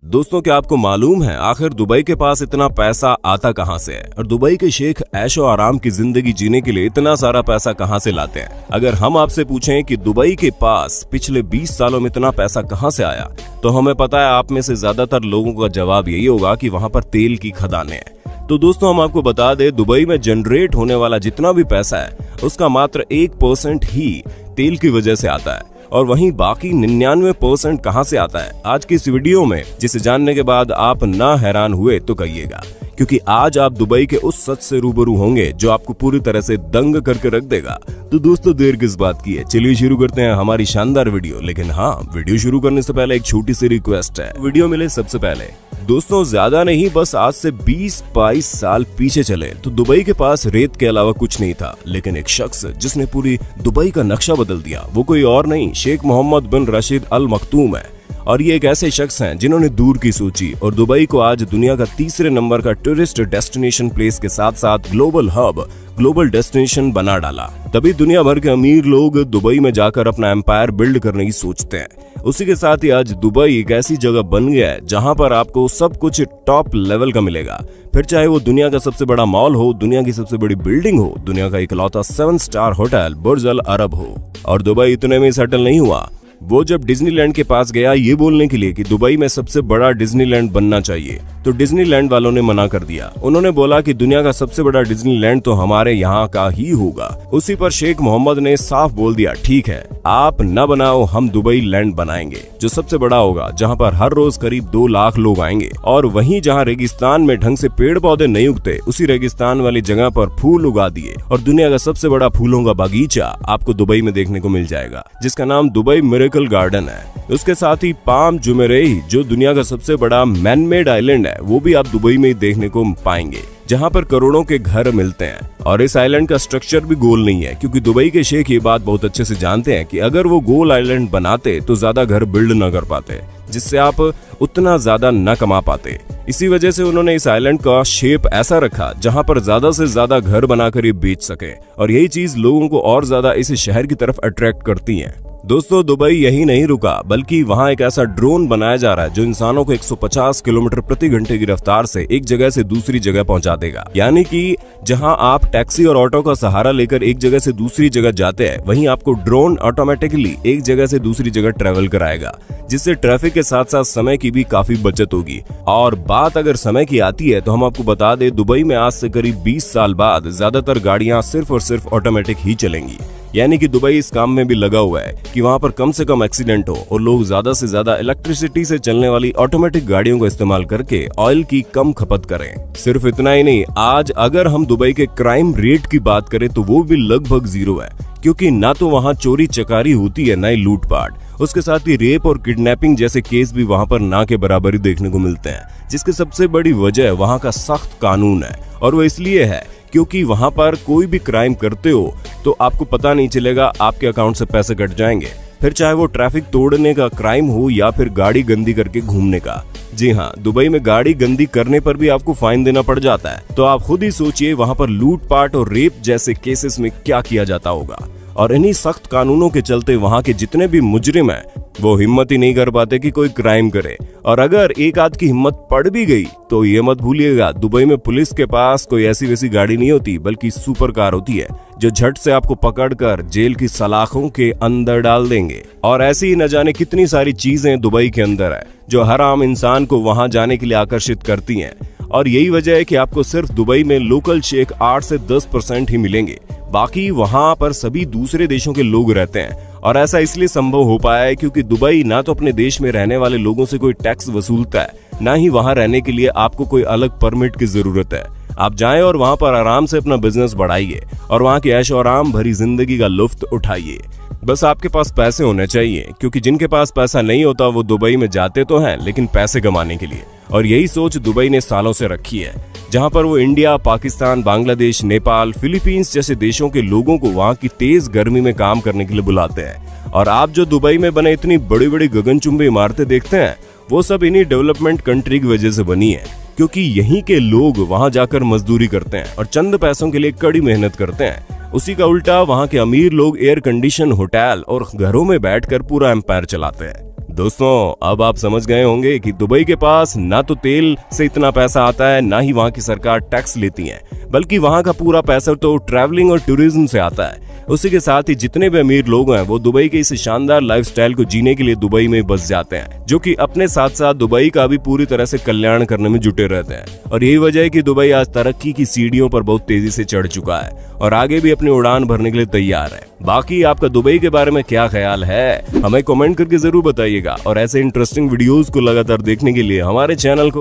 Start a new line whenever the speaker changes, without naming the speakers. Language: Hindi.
दोस्तों, क्या आपको मालूम है आखिर दुबई के पास इतना पैसा आता कहां से है और दुबई के शेख ऐशो आराम की जिंदगी जीने के लिए इतना सारा पैसा कहां से लाते हैं? अगर हम आपसे पूछें कि दुबई के पास पिछले 20 सालों में इतना पैसा कहां से आया, तो हमें पता है आप में से ज्यादातर लोगों का जवाब यही होगा कि वहां पर तेल की खदानें हैं। तो दोस्तों, हम आपको बता दें, दुबई में जनरेट होने वाला जितना भी पैसा है उसका मात्र 1% ही तेल की वजह से आता है और वहीं बाकी 99% कहां से आता है। आज की इस वीडियो में जिसे जानने के बाद आप ना हैरान हुए तो कहिएगा, क्योंकि आज आप दुबई के उस सच से रूबरू होंगे जो आपको पूरी तरह से दंग करके रख देगा। तो दोस्तों, देर किस बात की है, चलिए शुरू करते हैं हमारी शानदार वीडियो। लेकिन हाँ, वीडियो शुरू करने से पहले एक छोटी सी रिक्वेस्ट है, वीडियो मिले सबसे पहले। दोस्तों, ज्यादा नहीं, बस आज से 20-22 साल पीछे चले तो दुबई के पास रेत के अलावा कुछ नहीं था, लेकिन एक शख्स जिसने पूरी दुबई का नक्शा बदल दिया, वो कोई और नहीं, शेख मोहम्मद बिन रशीद अल मखतूम है। और ये एक ऐसे शख्स हैं जिन्होंने दूर की सोची और दुबई को आज दुनिया का तीसरे नंबर का टूरिस्ट डेस्टिनेशन प्लेस के साथ साथ ग्लोबल हब, ग्लोबल डेस्टिनेशन बना डाला। तभी दुनिया भर के अमीर लोग दुबई में जाकर अपना एम्पायर बिल्ड करने की सोचते हैं। उसी के साथ ही आज दुबई एक ऐसी जगह बन गया है जहां पर आपको सब कुछ टॉप लेवल का मिलेगा, फिर चाहे वो दुनिया का सबसे बड़ा मॉल हो, दुनिया की सबसे बड़ी बिल्डिंग हो, दुनिया का इकलौता 7 स्टार होटल बुर्ज अल अरब हो। और दुबई इतने में सेटल नहीं हुआ, वो जब डिज्नीलैंड के पास गया ये बोलने के लिए कि दुबई में सबसे बड़ा डिज्नीलैंड बनना चाहिए, तो डिज्नीलैंड वालों ने मना कर दिया। उन्होंने बोला कि दुनिया का सबसे बड़ा डिज्नीलैंड तो हमारे यहाँ का ही होगा। उसी पर शेख मोहम्मद ने साफ बोल दिया, ठीक है, आप न बनाओ, हम दुबई लैंड बनाएंगे जो सबसे बड़ा होगा, जहाँ पर हर रोज करीब 2 लाख लोग आएंगे। और वहीं जहाँ रेगिस्तान में ढंग से पेड़ पौधे नहीं उगते, उसी रेगिस्तान वाली जगह पर फूल उगा दिए और दुनिया का सबसे बड़ा फूलों का बगीचा आपको दुबई में देखने को मिल जाएगा, जिसका नाम दुबई मिरेकल गार्डन है। उसके साथ ही पाम जुमेरेई, जो दुनिया का सबसे बड़ा मैनमेड आइलैंड है, वो भी आप दुबई में ही देखने को पाएंगे, जहां पर करोड़ों के घर मिलते हैं। और इस आइलैंड का स्ट्रक्चर भी गोल नहीं है, क्योंकि दुबई के शेख ये बात बहुत अच्छे से जानते हैं कि अगर वो गोल आइलैंड बनाते तो ज्यादा घर बिल्ड न कर पाते, जिससे आप उतना ज्यादा न कमा पाते। इसी वजह से उन्होंने इस आइलैंड का शेप ऐसा रखा जहां पर ज्यादा से ज्यादा घर बनाकर ये बेच सके, और यही चीज लोगों को और ज्यादा इस शहर की तरफ अट्रैक्ट करती है। दोस्तों, दुबई यही नहीं रुका, बल्कि वहां एक ऐसा ड्रोन बनाया जा रहा है जो इंसानों को 150 किलोमीटर प्रति घंटे की रफ्तार से एक जगह से दूसरी जगह पहुंचा देगा। यानी कि जहां आप टैक्सी और ऑटो का सहारा लेकर एक जगह से दूसरी जगह जाते हैं, वहीं आपको ड्रोन ऑटोमेटिकली एक जगह से दूसरी जगह ट्रेवल कराएगा, जिससे ट्रैफिक के साथ साथ समय की भी काफी बचत होगी। और बात अगर समय की आती है तो हम आपको बता दें, दुबई में आज से करीब 20 साल बाद ज्यादातर गाड़ियां सिर्फ और सिर्फ ऑटोमेटिक ही चलेंगी। यानी कि दुबई इस काम में भी लगा हुआ है कि वहां पर कम से कम एक्सीडेंट हो और लोग ज्यादा से ज्यादा इलेक्ट्रिसिटी से चलने वाली ऑटोमेटिक गाड़ियों का इस्तेमाल करके ऑयल की कम खपत करें। सिर्फ इतना ही नहीं, आज अगर हम दुबई के क्राइम रेट की बात करें तो वो भी लगभग 0 है, क्योंकि ना तो वहां चोरी चकारी होती है, ना ही लूटपाट। उसके साथ ही रेप और किडनैपिंग जैसे केस भी वहां पर ना के बराबर ही देखने को मिलते हैं, जिसकी सबसे बड़ी वजह वहां का सख्त कानून है। और वो इसलिए है क्योंकि वहां पर कोई भी क्राइम करते हो तो आपको पता नहीं चलेगा, आपके अकाउंट से पैसे कट जाएंगे, फिर चाहे वो ट्रैफिक तोड़ने का क्राइम हो या फिर गाड़ी गंदी करके घूमने का। जी हाँ, दुबई में गाड़ी गंदी करने पर भी आपको फाइन देना पड़ जाता है। तो आप खुद ही सोचिए वहां पर लूटपाट और रेप जैसे केसेस में क्या किया जाता होगा। और इन्हीं सख्त कानूनों के चलते वहां के जितने भी मुजरिम हैं, वो हिम्मत ही नहीं कर पाते कि कोई क्राइम करे। और अगर एक आध की हिम्मत पड़ भी गई तो ये मत भूलिएगा, दुबई में पुलिस के पास कोई ऐसी वैसी गाड़ी नहीं होती, बल्कि सुपर कार होती है, जो झट से आपको पकड़कर जेल की सलाखों के अंदर डाल देंगे। और ऐसी ही न जाने कितनी सारी चीजें दुबई के अंदर है जो हर आम इंसान को वहां जाने के लिए आकर्षित करती हैं। और यही वजह है कि आपको सिर्फ दुबई में लोकल शेख 8 से 10% ही मिलेंगे, बाकी वहां पर सभी दूसरे देशों के लोग रहते हैं। और ऐसा इसलिए संभव हो पाया है क्योंकि दुबई ना तो अपने देश में रहने वाले लोगों से कोई टैक्स वसूलता है, ना ही वहां रहने के लिए आपको कोई अलग परमिट की जरूरत है। आप जाएं और वहां पर आराम से अपना बिजनेस बढ़ाइए और वहां की ऐशो आराम भरी जिंदगी का लुत्फ उठाइए। बस आपके पास पैसे होने चाहिए, क्योंकि जिनके पास पैसा नहीं होता वो दुबई में जाते तो हैं, लेकिन पैसे कमाने के लिए। और यही सोच दुबई ने सालों से रखी है, जहां पर वो इंडिया, पाकिस्तान, बांग्लादेश, नेपाल, फिलीपींस जैसे देशों के लोगों को वहां की तेज गर्मी में काम करने के लिए बुलाते हैं। और आप जो दुबई में बने इतनी बड़ी बड़ी गगनचुंबी इमारतें देखते हैं, वो सब इन्हीं डेवलपमेंट कंट्री की वजह से बनी है, क्योंकि यहीं के लोग वहां जाकर मजदूरी करते हैं और चंद पैसों के लिए कड़ी मेहनत करते हैं। उसी का उल्टा वहां के अमीर लोग एयर कंडीशन होटल और घरों में बैठकर पूरा एम्पायर चलाते हैं। दोस्तों अब आप समझ गए होंगे कि दुबई के पास ना तो तेल से इतना पैसा आता है, ना ही वहां की सरकार टैक्स लेती है, बल्कि वहां का पूरा पैसा तो ट्रैवलिंग और टूरिज्म से आता है। उसी के साथ ही जितने भी अमीर लोग हैं वो दुबई के इस शानदार लाइफस्टाइल को जीने के लिए दुबई में बस जाते हैं, जो कि अपने साथ साथ दुबई का भी पूरी तरह से कल्याण करने में जुटे रहते हैं। और यही वजह है कि दुबई आज तरक्की की सीढ़ियों पर बहुत तेजी से चढ़ चुका है और आगे भी अपनी उड़ान भरने के लिए तैयार है। बाकी आपका दुबई के बारे में क्या ख्याल है, हमें कमेंट करके जरूर बताइएगा और ऐसे इंटरेस्टिंग वीडियोस को लगातार देखने के लिए हमारे चैनल को